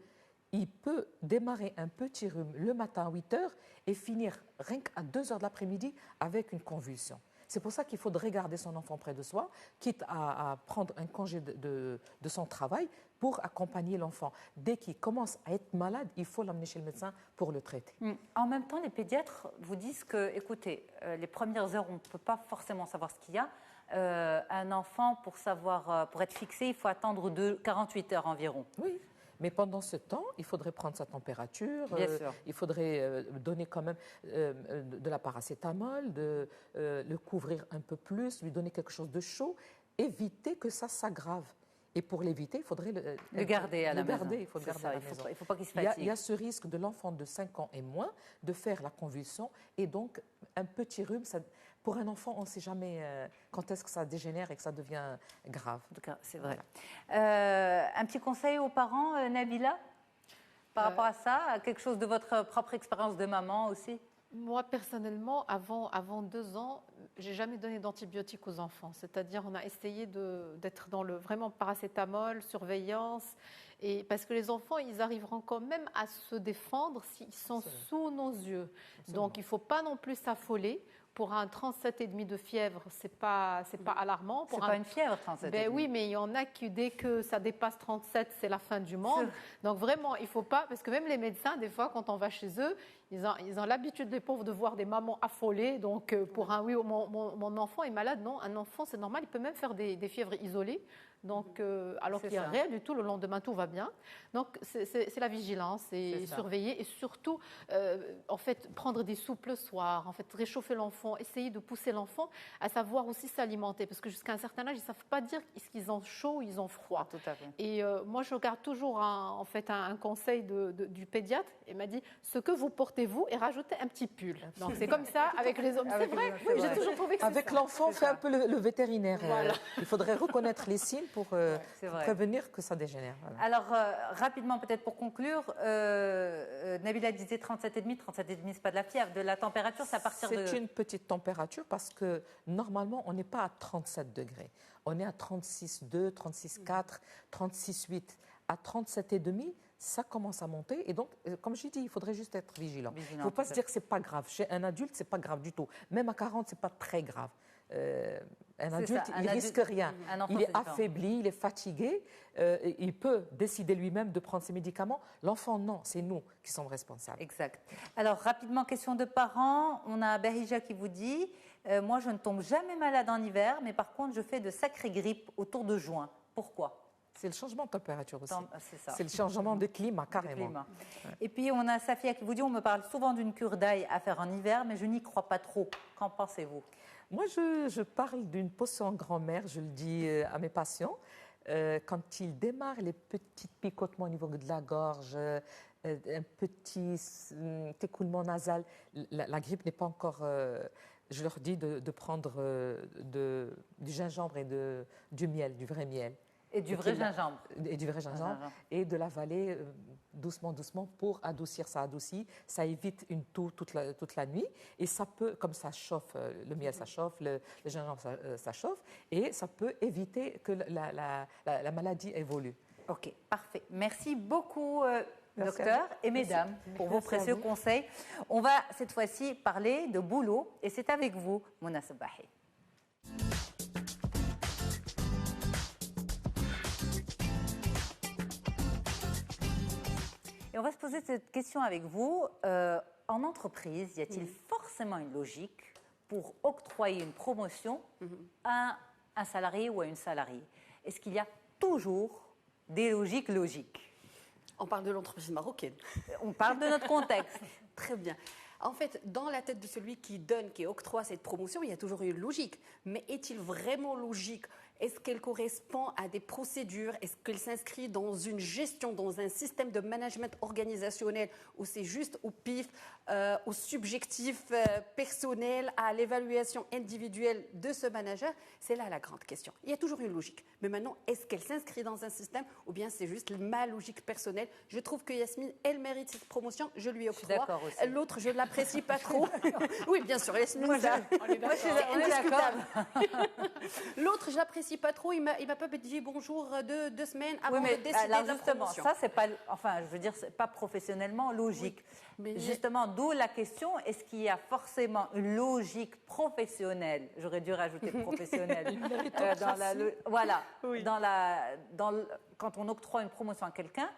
il peut démarrer un petit rhume le matin à 8 heures et finir rien qu'à 2 heures de l'après-midi avec une convulsion. C'est pour ça qu'il faudrait garder son enfant près de soi, quitte à prendre un congé de son travail pour accompagner l'enfant. Dès qu'il commence à être malade, il faut l'emmener chez le médecin pour le traiter. En même temps, les pédiatres vous disent que, écoutez, les premières heures, on ne peut pas forcément savoir ce qu'il y a. Un enfant, pour être fixé, il faut attendre 48 heures environ. Oui. Mais pendant ce temps, il faudrait prendre sa température, il faudrait donner quand même de la paracétamol, le couvrir un peu plus, lui donner quelque chose de chaud, éviter que ça s'aggrave. Et pour l'éviter, il faudrait le garder à la maison. Il faut le garder à la maison. Il ne faut pas qu'il se fatigue. Il y a ce risque de l'enfant de 5 ans et moins de faire la convulsion. Et donc, un petit rhume, pour un enfant, on ne sait jamais quand est-ce que ça dégénère et que ça devient grave. En tout cas, c'est vrai. Voilà. Un petit conseil aux parents, Nabila, par rapport à ça, à quelque chose de votre propre expérience de maman aussi? Moi, personnellement, avant 2 ans, j'ai jamais donné d'antibiotiques aux enfants. C'est-à-dire, on a essayé d'être dans le vraiment paracétamol, surveillance. Et parce que les enfants, ils arriveront quand même à se défendre s'ils sont sous nos yeux. Donc, il ne faut pas non plus s'affoler. Pour un 37,5 de fièvre, ce n'est pas alarmant. Ce n'est pas une fièvre, 37,5. Ben oui, mais il y en a qui, dès que ça dépasse 37, c'est la fin du monde. Donc vraiment, il ne faut pas, parce que même les médecins, des fois, quand on va chez eux, ils ont l'habitude, les pauvres, de voir des mamans affolées. Donc pour mon enfant est malade, non, un enfant, c'est normal, il peut même faire des fièvres isolées. Donc, alors qu'il n'y a rien du tout, le lendemain tout va bien. Donc c'est la vigilance et surveiller et surtout en fait prendre des soupes le soir, en fait réchauffer l'enfant, essayer de pousser l'enfant à savoir aussi s'alimenter parce que jusqu'à un certain âge ils ne savent pas dire est-ce qu'ils ont chaud ou ils ont froid. Tout à fait. Et moi je garde toujours un conseil du pédiatre. Il m'a dit ce que vous portez vous et rajoutez un petit pull. Donc c'est comme ça avec les hommes. C'est vrai. Oui, j'ai toujours trouvé que avec l'enfant, fait un peu le vétérinaire. Voilà. Il faudrait reconnaître les signes pour prévenir que ça dégénère. Voilà. Alors, rapidement, peut-être pour conclure, Nabila disait 37,5. 37,5, ce n'est pas de la fièvre. De la température, c'est à partir de... C'est une petite température parce que normalement, on n'est pas à 37 degrés. On est à 36,2, 36,4, 36,8. À 37,5, ça commence à monter. Et donc, comme j'ai dit, il faudrait juste être vigilant. Il ne faut pas se dire que ce n'est pas grave. Chez un adulte, ce n'est pas grave du tout. Même à 40, ce n'est pas très grave. Un adulte, il ne risque rien. Il est affaibli, il est fatigué, il peut décider lui-même de prendre ses médicaments. L'enfant, non, c'est nous qui sommes responsables. Exact. Alors, rapidement, question de parents. On a Bahija qui vous dit « Moi, je ne tombe jamais malade en hiver, mais par contre, je fais de sacrées grippes autour de juin. Pourquoi ?» C'est le changement de température aussi. C'est le changement de climat, carrément. Ouais. Et puis, on a Safia qui vous dit « On me parle souvent d'une cure d'ail à faire en hiver, mais je n'y crois pas trop. Qu'en pensez-vous » Moi, je parle d'une potion grand-mère, je le dis à mes patients. Quand ils démarrent les petits picotements au niveau de la gorge, un petit écoulement nasal, la grippe n'est pas encore... je leur dis de prendre du gingembre et du miel, du vrai miel. Et du vrai gingembre. Et du vrai gingembre. Et de l'avaler doucement, doucement pour adoucir. Ça adoucit, ça évite une toux toute la nuit. Et ça peut, comme ça chauffe, le miel ça chauffe, le gingembre ça chauffe. Et ça peut éviter que la maladie évolue. Ok, parfait. Merci beaucoup, docteur et mesdames, pour vos précieux conseils. On va cette fois-ci parler de boulot. Et c'est avec vous, Mouna Sabahi. Et on va se poser cette question avec vous. En entreprise, y a-t-il forcément une logique pour octroyer une promotion à un salarié ou à une salariée? Est-ce qu'il y a toujours des logiques logiques? On parle de l'entreprise marocaine. On parle de notre contexte. Très bien. En fait, dans la tête de celui qui donne, qui octroie cette promotion, il y a toujours une logique. Mais est-il vraiment logique? Est-ce qu'elle correspond à des procédures? Est-ce qu'elle s'inscrit dans une gestion, dans un système de management organisationnel où c'est juste au pif, au subjectif personnel, à l'évaluation individuelle de ce manager? C'est là la grande question. Il y a toujours une logique. Mais maintenant, est-ce qu'elle s'inscrit dans un système ou bien c'est juste ma logique personnelle? Je trouve que Yasmine, elle mérite cette promotion, je lui octroie. L'autre, je ne l'apprécie pas trop. Oui, bien sûr, Yasmine, on est d'accord. L'autre, je l'apprécie pas trop, il m'a pas dit bonjour 2 semaines avant de décider alors de la justement, promotion. ça c'est pas, enfin je veux dire, c'est pas professionnellement logique. Oui, mais justement, d'où la question, est-ce qu'il y a forcément une logique professionnelle? J'aurais dû rajouter professionnelle. Voilà, oui. Quand on octroie une promotion à quelqu'un,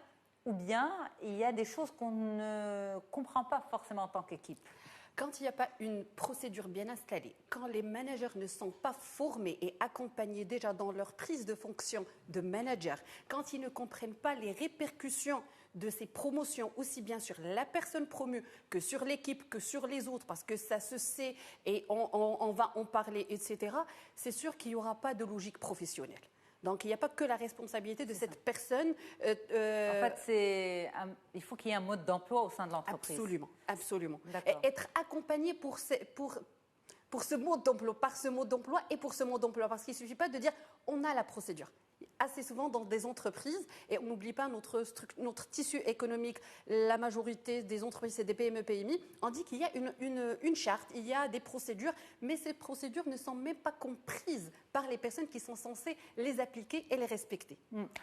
ou bien il y a des choses qu'on ne comprend pas forcément en tant qu'équipe. Quand il n'y a pas une procédure bien installée, quand les managers ne sont pas formés et accompagnés déjà dans leur prise de fonction de manager, quand ils ne comprennent pas les répercussions de ces promotions, aussi bien sur la personne promue que sur l'équipe, que sur les autres, parce que ça se sait et on va en parler, etc., c'est sûr qu'il n'y aura pas de logique professionnelle. Donc, il n'y a pas que la responsabilité de cette personne. En fait, il faut qu'il y ait un mode d'emploi au sein de l'entreprise. Absolument, absolument. Et être accompagné par ce mode d'emploi et pour ce mode d'emploi. Parce qu'il ne suffit pas de dire on a la procédure. Assez souvent dans des entreprises, et on n'oublie pas notre tissu économique, la majorité des entreprises, c'est des PME, PMI, on dit qu'il y a une charte, il y a des procédures, mais ces procédures ne sont même pas comprises par les personnes qui sont censées les appliquer et les respecter.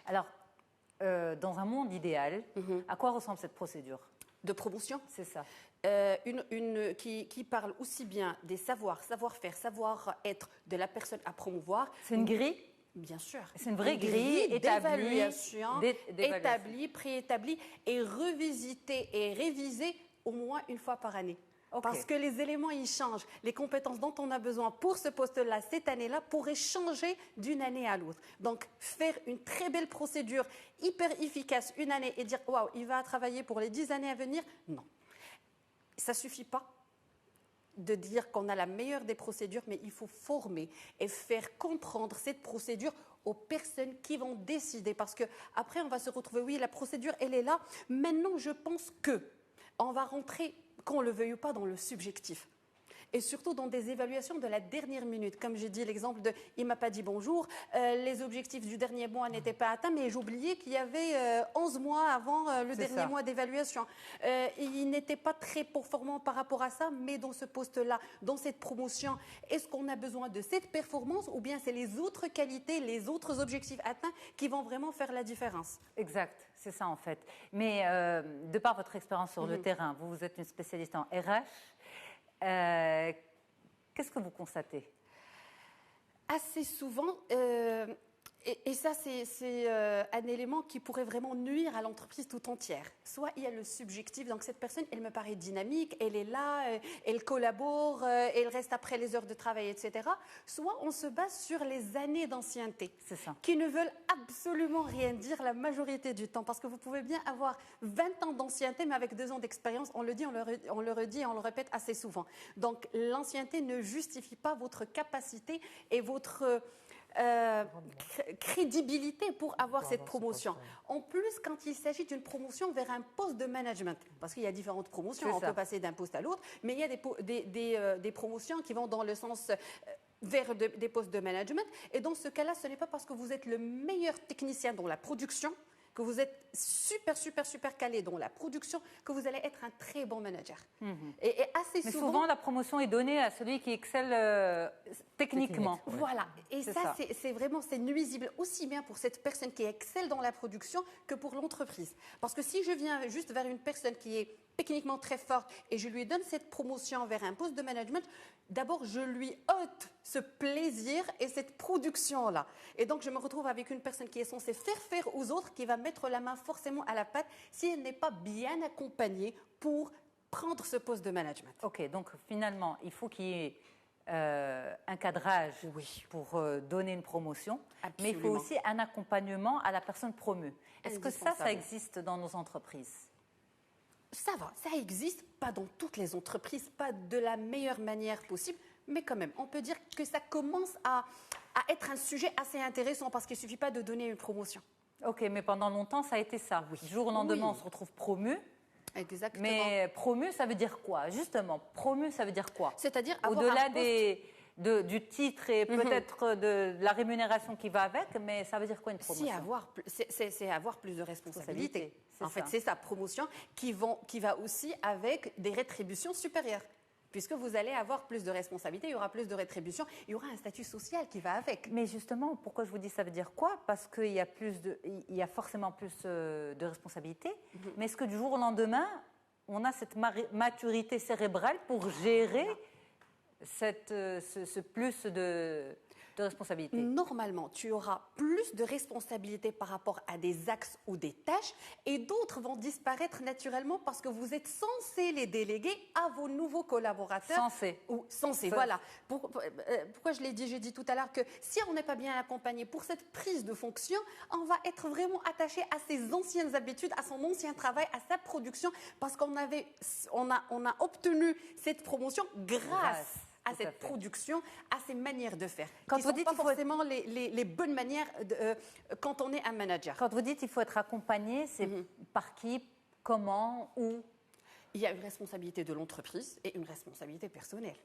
Alors, dans un monde idéal, à quoi ressemble cette procédure de promotion? C'est ça. Qui parle aussi bien des savoir-faire, savoir-être de la personne à promouvoir. C'est une grille? Bien sûr. C'est une vraie grille d'évaluation, établie, préétablie et revisitée et révisée au moins une fois par année. Okay. Parce que les éléments, ils changent. Les compétences dont on a besoin pour ce poste-là, cette année-là, pourraient changer d'une année à l'autre. Donc, faire une très belle procédure, hyper efficace, une année, et dire « Waouh, il va travailler pour les 10 années à venir », non. Ça ne suffit pas de dire qu'on a la meilleure des procédures, mais il faut former et faire comprendre cette procédure aux personnes qui vont décider. Parce qu'après, on va se retrouver, oui, la procédure, elle est là. Maintenant, je pense qu'on va rentrer, qu'on le veuille ou pas, dans le subjectif. Et surtout dans des évaluations de la dernière minute. Comme j'ai dit l'exemple de « il ne m'a pas dit bonjour », les objectifs du dernier mois n'étaient pas atteints, mais j'oubliais qu'il y avait 11 mois avant le dernier mois d'évaluation. Il n'était pas très performant par rapport à ça, mais dans ce poste-là, dans cette promotion, est-ce qu'on a besoin de cette performance ou bien c'est les autres qualités, les autres objectifs atteints qui vont vraiment faire la différence? Exact, c'est ça en fait. Mais de par votre expérience sur le terrain, vous êtes une spécialiste en RH. Qu'est-ce que vous constatez? Assez souvent, et ça c'est un élément qui pourrait vraiment nuire à l'entreprise tout entière. Soit il y a le subjectif, donc cette personne, elle me paraît dynamique, elle est là, elle collabore, elle reste après les heures de travail, etc. Soit on se base sur les années d'ancienneté, qui ne veulent absolument rien dire la majorité du temps. Parce que vous pouvez bien avoir 20 ans d'ancienneté, mais avec 2 ans d'expérience, on le dit, on le redit et on le répète assez souvent. Donc l'ancienneté ne justifie pas votre capacité et votre crédibilité pour avoir cette promotion. En plus, quand il s'agit d'une promotion vers un poste de management, parce qu'il y a différentes promotions, on peut passer d'un poste à l'autre, mais il y a des promotions qui vont dans le sens vers des postes de management. Et dans ce cas-là, ce n'est pas parce que vous êtes le meilleur technicien dans la production, que vous êtes super calé dans la production, que vous allez être un très bon manager. Et assez souvent, la promotion est donnée à celui qui excelle techniquement. Voilà. Et ça, c'est nuisible aussi bien pour cette personne qui excelle dans la production que pour l'entreprise. Parce que si je viens juste vers une personne qui est techniquement très forte et je lui donne cette promotion vers un poste de management, d'abord, je lui ôte ce plaisir et cette production-là. Et donc, je me retrouve avec une personne qui est censée faire aux autres, qui va mettre la main forcément à la pâte si elle n'est pas bien accompagnée pour prendre ce poste de management. Ok, donc finalement, il faut qu'il y ait un cadrage pour donner une promotion, Absolument. mais il faut aussi un accompagnement à la personne promue. Est-ce que ça existe dans nos entreprises? Ça va, ça existe, pas dans toutes les entreprises, pas de la meilleure manière possible, mais quand même, on peut dire que ça commence à être un sujet assez intéressant parce qu'il ne suffit pas de donner une promotion. Ok, mais pendant longtemps, ça a été ça. Du jour au lendemain, on se retrouve promu. Exactement. Mais promu, ça veut dire quoi? Justement, promu, ça veut dire quoi? C'est-à-dire au-delà du titre et peut-être de la rémunération qui va avec, mais ça veut dire quoi une promotion? C'est avoir plus de responsabilités. En fait, ça. c'est sa promotion qui va aussi avec des rétributions supérieures. Puisque vous allez avoir plus de responsabilités, il y aura plus de rétributions, il y aura un statut social qui va avec. Mais justement, pourquoi je vous dis ça veut dire quoi? Parce qu'il y a forcément plus de responsabilités. Mais est-ce que du jour au lendemain, on a cette maturité cérébrale pour gérer ce plus de responsabilités? Normalement, tu auras plus de responsabilités par rapport à des axes ou des tâches et d'autres vont disparaître naturellement parce que vous êtes censé les déléguer à vos nouveaux collaborateurs. Censé, voilà. Pourquoi je l'ai dit? J'ai dit tout à l'heure que si on n'est pas bien accompagné pour cette prise de fonction, on va être vraiment attaché à ses anciennes habitudes, à son ancien travail, à sa production parce qu'on a obtenu cette promotion grâce à cette production, à ces manières de faire. Qui ne sont pas forcément les bonnes manières quand on est un manager. Quand vous dites qu'il faut être accompagné, c'est par qui, comment, où? Il y a une responsabilité de l'entreprise et une responsabilité personnelle.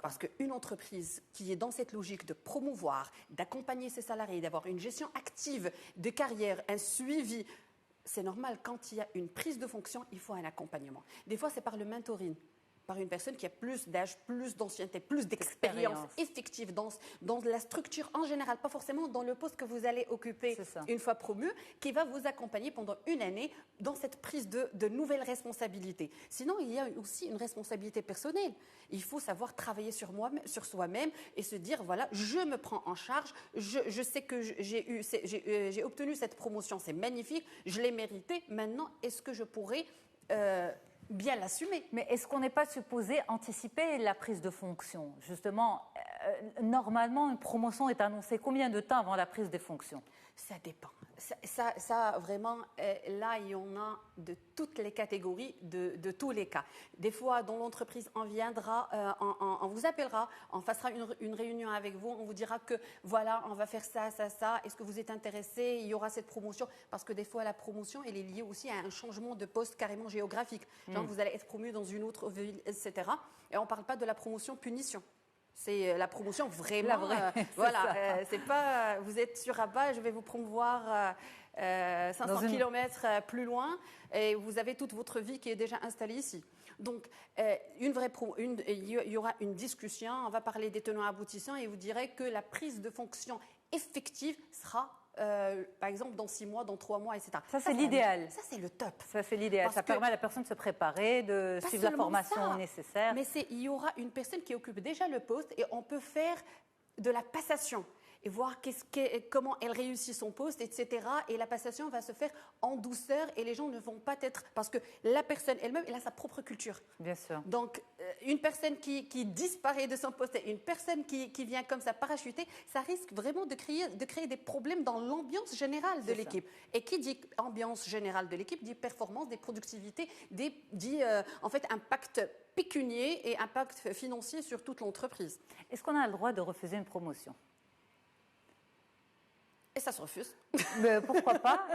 Parce qu'une entreprise qui est dans cette logique de promouvoir, d'accompagner ses salariés, d'avoir une gestion active de carrière, un suivi, c'est normal, quand il y a une prise de fonction, il faut un accompagnement. Des fois, c'est par le mentoring. Par une personne qui a plus d'âge, plus d'ancienneté, plus d'expérience effective dans la structure en général, pas forcément dans le poste que vous allez occuper une fois promu, qui va vous accompagner pendant une année dans cette prise de nouvelles responsabilités. Sinon, il y a aussi une responsabilité personnelle. Il faut savoir travailler sur soi-même et se dire, voilà, je me prends en charge, je sais que j'ai obtenu cette promotion, c'est magnifique, je l'ai mérité, maintenant, est-ce que je pourrais bien l'assumer? Mais est-ce qu'on n'est pas supposé anticiper la prise de fonction? Justement, normalement, une promotion est annoncée combien de temps avant la prise de fonction? Ça dépend. Ça vraiment, là, il y en a de toutes les catégories, de tous les cas. Des fois, dans l'entreprise, on viendra, on vous appellera, on fassera une réunion avec vous, on vous dira que voilà, on va faire ça, est-ce que vous êtes intéressé? Il y aura cette promotion. Parce que des fois, la promotion, elle est liée aussi à un changement de poste carrément géographique. Genre, vous allez être promu dans une autre ville, etc. Et on ne parle pas de la promotion punition. C'est la promotion vraiment. Voilà, c'est pas vous êtes sur Rabat, je vais vous promouvoir 500 km plus loin et vous avez toute votre vie qui est déjà installée ici. Donc, il y aura une discussion, on va parler des tenants aboutissants et vous direz que la prise de fonction effective sera par exemple dans 6 mois, dans 3 mois, etc. Ça, c'est l'idéal. Ça, c'est le top. Ça, c'est l'idéal. Ça permet à la personne de se préparer, de suivre la formation nécessaire. Mais il y aura une personne qui occupe déjà le poste et on peut faire de la passation et voir comment elle réussit son poste, etc. Et la passation va se faire en douceur et les gens ne vont pas être... Parce que la personne elle-même, elle a sa propre culture. Bien sûr. Donc, une personne qui disparaît de son poste et une personne qui vient comme ça parachuter, ça risque vraiment de créer des problèmes dans l'ambiance générale de l'équipe. Et qui dit ambiance générale de l'équipe, dit performance, dit productivité, dit en fait impact pécunier et impact financier sur toute l'entreprise. Est-ce qu'on a le droit de refuser une promotion ? Et ça se refuse. Mais pourquoi pas?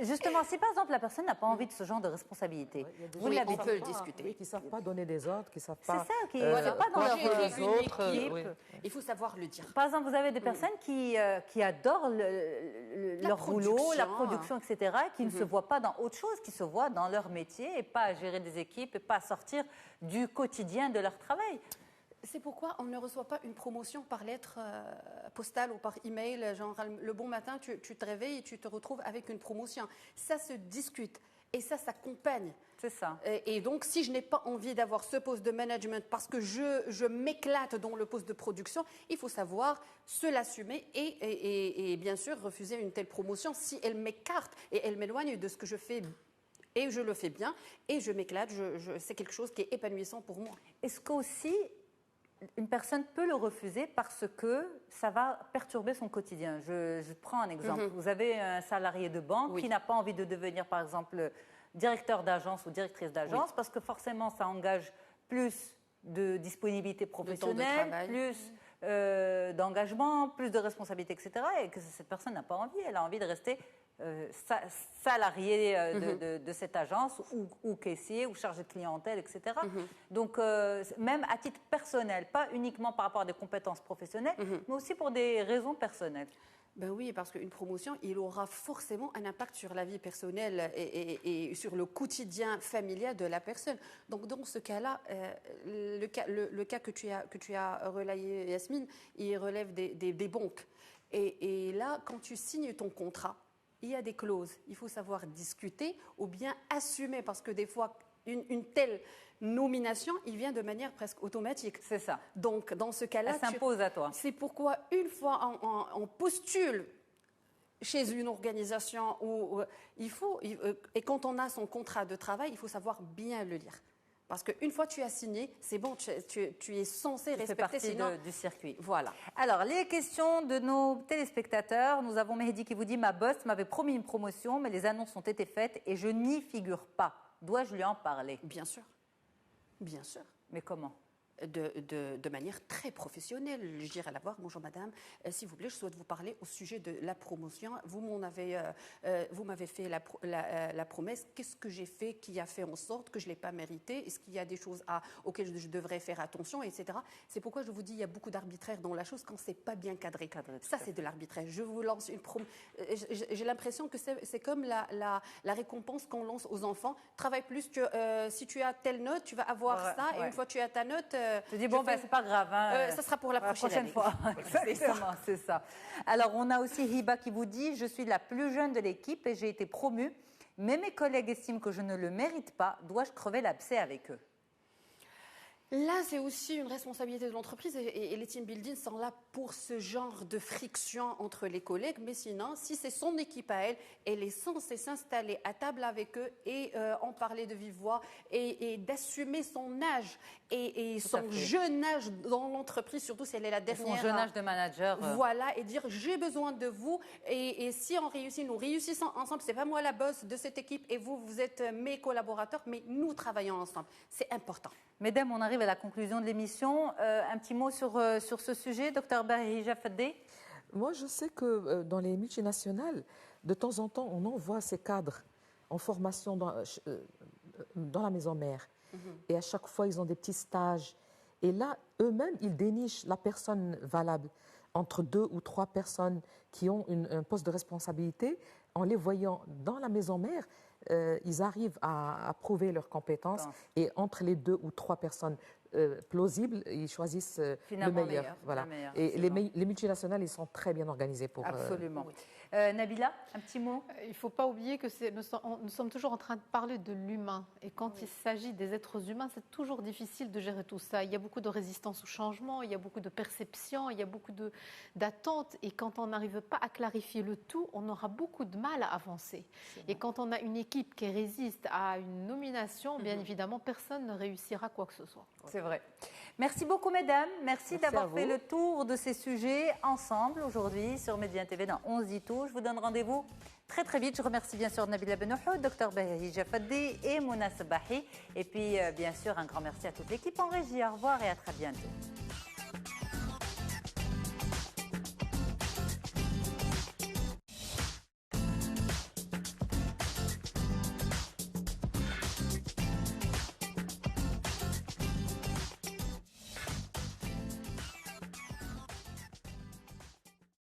Justement, si par exemple la personne n'a pas envie de ce genre de responsabilité, on peut le discuter. Oui, qui ne savent pas donner des ordres, qui ne savent pas. C'est ça, qui ne savent pas dans leur autres. Il faut savoir le dire. Par exemple, vous avez des personnes qui adorent leur boulot, la production, etc., qui ne se voient pas dans autre chose, qui se voient dans leur métier et pas à gérer des équipes et pas à sortir du quotidien de leur travail. C'est pourquoi on ne reçoit pas une promotion par lettre postale ou par email. Genre, le bon matin, tu te réveilles et tu te retrouves avec une promotion. Ça se discute. Et ça s'accompagne. C'est ça. Et donc, si je n'ai pas envie d'avoir ce poste de management parce que je m'éclate dans le poste de production, il faut savoir se l'assumer et bien sûr refuser une telle promotion si elle m'écarte et elle m'éloigne de ce que je fais. Et je le fais bien et je m'éclate, c'est quelque chose qui est épanouissant pour moi. Est-ce qu'aussi, une personne peut le refuser parce que ça va perturber son quotidien? Je prends un exemple. Vous avez un salarié de banque qui n'a pas envie de devenir, par exemple, directeur d'agence ou directrice d'agence parce que forcément, ça engage plus de disponibilité professionnelle, plus d'engagement, plus de responsabilité, etc. Et que cette personne n'a pas envie. Elle a envie de rester salarié de cette agence ou caissier ou chargé de clientèle, etc. Donc, même à titre personnel, pas uniquement par rapport à des compétences professionnelles, mais aussi pour des raisons personnelles. Ben oui, parce qu'une promotion, il aura forcément un impact sur la vie personnelle et sur le quotidien familial de la personne. Donc, dans ce cas-là, le cas que tu as relayé, Yasmine, il relève des banques. Et là, quand tu signes ton contrat, il y a des clauses. Il faut savoir discuter ou bien assumer, parce que des fois, une telle nomination, il vient de manière presque automatique. C'est ça. Donc, dans ce cas-là, elle s'impose à toi. C'est pourquoi, une fois on postule chez une organisation, et quand on a son contrat de travail, il faut savoir bien le lire. Parce qu'une fois que tu as signé, c'est bon, tu es censé respecter. C'est partie du circuit. Voilà. Alors, les questions de nos téléspectateurs. Nous avons Mehdi qui vous dit « Ma boss m'avait promis une promotion, mais les annonces ont été faites et je n'y figure pas. Dois-je lui en parler ?» Bien sûr. Bien sûr. Mais comment ? De manière très professionnelle. Je dirais à la voir, bonjour madame, s'il vous plaît, je souhaite vous parler au sujet de la promotion. Vous m'avez fait la promesse. Qu'est-ce que j'ai fait qui a fait en sorte que je ne l'ai pas mérité? Est-ce qu'il y a des choses auxquelles je devrais faire attention, etc. C'est pourquoi je vous dis, il y a beaucoup d'arbitraire dans la chose quand ce n'est pas bien cadré. Ça, c'est de l'arbitraire. Je vous lance une promesse. J'ai l'impression que c'est comme la récompense qu'on lance aux enfants. Travaille plus, si tu as telle note, tu vas avoir ça, et une fois que tu as ta note, je dis, bon, c'est pas grave. Hein, ça sera pour la prochaine fois. Exactement, c'est ça. Alors, on a aussi Hiba qui vous dit, je suis la plus jeune de l'équipe et j'ai été promue, mais mes collègues estiment que je ne le mérite pas. Dois-je crever l'abcès avec eux? Là, c'est aussi une responsabilité de l'entreprise et les team building sont là pour ce genre de friction entre les collègues. Mais sinon, si c'est son équipe à elle, elle est censée s'installer à table avec eux et en parler de vive voix et d'assumer son âge et son jeune âge dans l'entreprise, surtout si elle est la dernière. Son jeune âge de manager. Voilà, et dire j'ai besoin de vous et si on réussit, nous réussissons ensemble. C'est pas moi la boss de cette équipe et vous êtes mes collaborateurs, mais nous travaillons ensemble. C'est important. Mesdames, on arrive à la conclusion de l'émission. Un petit mot sur ce sujet, Dr Bahija Fadé? Moi, je sais que dans les multinationales, de temps en temps, on envoie ces cadres en formation dans la maison mère. Et à chaque fois, ils ont des petits stages. Et là, eux-mêmes, ils dénichent la personne valable entre 2 ou 3 personnes qui ont un poste de responsabilité. En les voyant dans la maison mère, ils arrivent à prouver leurs compétences. Et entre les 2 ou 3 personnes plausibles, ils choisissent le meilleur. Voilà. Et les multinationales, ils sont très bien organisés pour... Absolument. Oui. Nabila, un petit mot? Il ne faut pas oublier que nous sommes toujours en train de parler de l'humain. Et quand il s'agit des êtres humains, c'est toujours difficile de gérer tout ça. Il y a beaucoup de résistance au changement, il y a beaucoup de perceptions, il y a beaucoup d'attentes. Et quand on n'arrive pas à clarifier le tout, on aura beaucoup de mal à avancer. Et quand on a une équipe qui résiste à une nomination, bien évidemment, personne ne réussira quoi que ce soit. C'est vrai. Merci beaucoup, mesdames. Merci d'avoir fait le tour de ces sujets ensemble aujourd'hui sur Médien TV dans 11 dit tout. Je vous donne rendez-vous très très vite. Je remercie bien sûr Nabila Benohoud, Dr Bahija Fadé et Mouna Sabahi. Et puis bien sûr un grand merci à toute l'équipe en régie. Au revoir et à très bientôt.